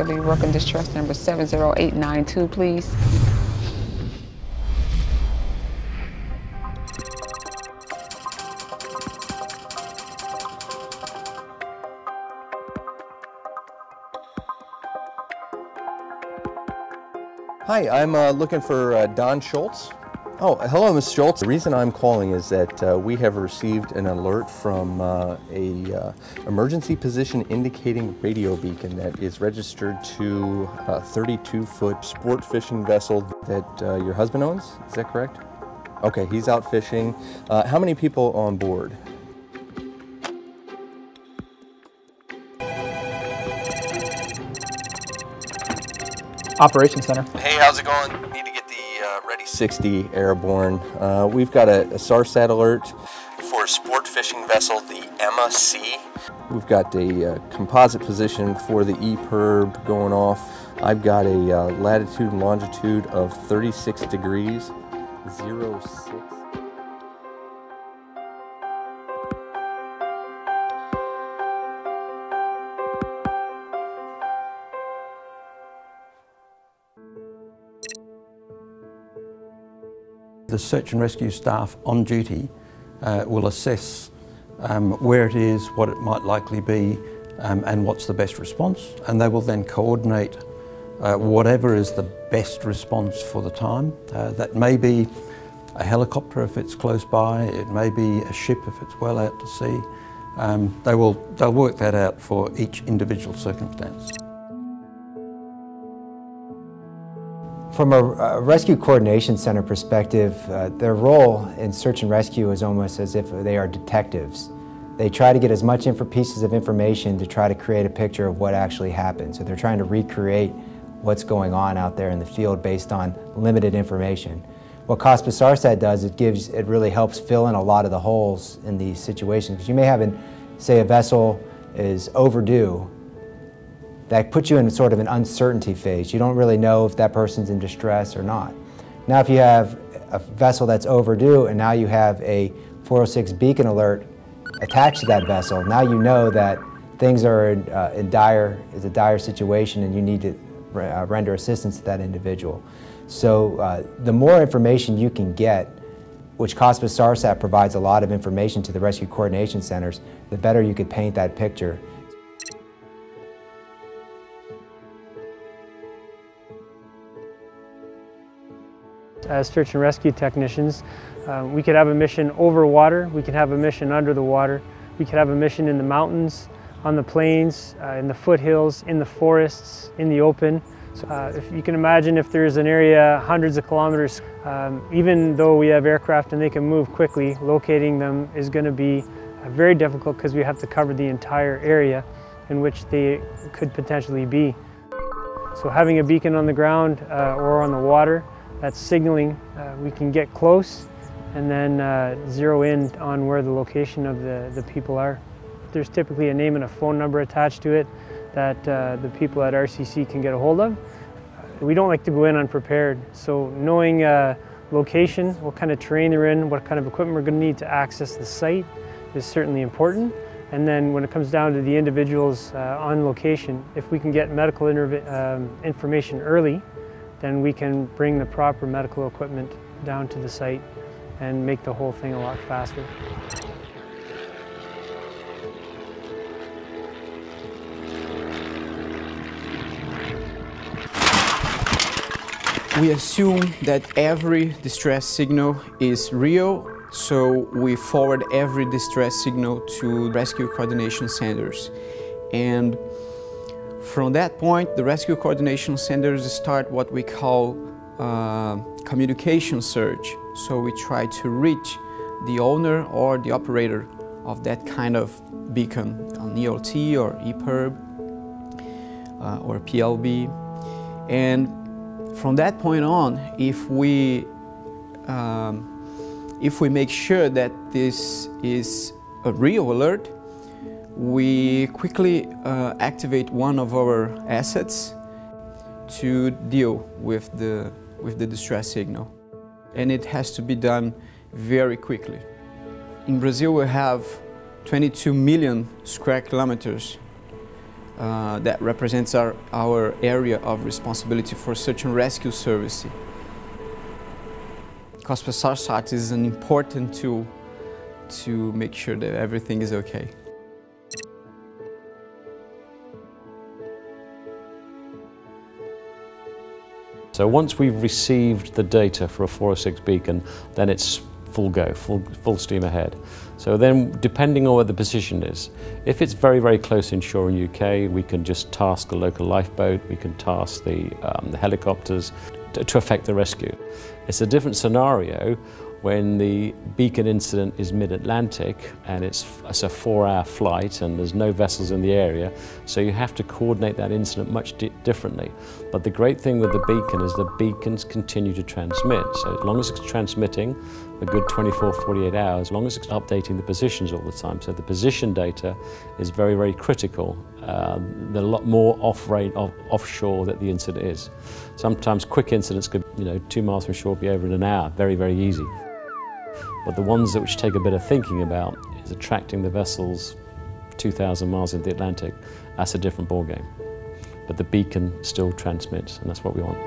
could be working distress number 70892, please. Hi, I'm looking for Don Schultz. Oh, hello, Ms. Schultz. The reason I'm calling is that we have received an alert from a emergency position indicating radio beacon that is registered to a 32-foot sport fishing vessel that your husband owns. Is that correct? Okay, he's out fishing. How many people on board? Operations Center. Hey, how's it going? Need to get the Ready 60 airborne. We've got a SARSAT alert for a sport fishing vessel, the Emma C. We've got a composite position for the EPIRB going off. I've got a latitude and longitude of 36 degrees, 06. The search and rescue staff on duty will assess where it is, what it might likely be, and what's the best response, and they will then coordinate whatever is the best response for the time. That may be a helicopter if it's close by, it may be a ship if it's well out to sea. They'll work that out for each individual circumstance. From a Rescue Coordination Center perspective, their role in search and rescue is almost as if they are detectives. They try to get as much pieces of information to try to create a picture of what actually happened. So they're trying to recreate what's going on out there in the field based on limited information. What COSPA SARSAT does, it really helps fill in a lot of the holes in these situations. Because you may have, say, a vessel is overdue. That puts you in sort of an uncertainty phase. You don't really know if that person's in distress or not. Now if you have a vessel that's overdue and now you have a 406 beacon alert attached to that vessel, now you know that things are in a dire situation and you need to render assistance to that individual. So the more information you can get, which COSPA SARSAT provides a lot of information to the Rescue Coordination Centers, the better you could paint that picture. As search and rescue technicians, we could have a mission over water, we could have a mission under the water, we could have a mission in the mountains, on the plains, in the foothills, in the forests, in the open. So, if you can imagine, if there's an area hundreds of kilometers, even though we have aircraft and they can move quickly, locating them is going to be very difficult because we have to cover the entire area in which they could potentially be. So having a beacon on the ground or on the water, that's signaling we can get close and then zero in on where the location of the people are. There's typically a name and a phone number attached to it that the people at RCC can get a hold of. We don't like to go in unprepared, so knowing location, what kind of terrain they're in, what kind of equipment we're going to need to access the site is certainly important. And then when it comes down to the individuals on location, if we can get medical information early, then we can bring the proper medical equipment down to the site and make the whole thing a lot faster. We assume that every distress signal is real, so we forward every distress signal to rescue coordination centers. And from that point, the rescue coordination centers start what we call communication search. So we try to reach the owner or the operator of that kind of beacon, an EOT or EPIRB or PLB. And from that point on, if we make sure that this is a real alert, we quickly activate one of our assets to deal with the distress signal. And it has to be done very quickly. In Brazil, we have 22 million square kilometers that represents our area of responsibility for search and rescue service. Because subtitles is an important tool to make sure that everything is okay. So once we've received the data for a 406 beacon, then it's full go, full steam ahead. So then, depending on where the position is, if it's very, very close inshore in UK, we can just task a local lifeboat, we can task the helicopters to effect the rescue. It's a different scenario when the beacon incident is mid-Atlantic and it's a 4-hour flight and there's no vessels in the area, so you have to coordinate that incident much differently. But the great thing with the beacon is the beacons continue to transmit. So as long as it's transmitting a good 24, 48 hours, as long as it's updating the positions all the time. So the position data is very, very critical. There's a lot more offshore that the incident is. Sometimes quick incidents could, 2 miles from shore be over in an hour, very, very easy. But the ones which take a bit of thinking about is attracting the vessels 2,000 miles into the Atlantic. That's a different ballgame. But the beacon still transmits, and that's what we want.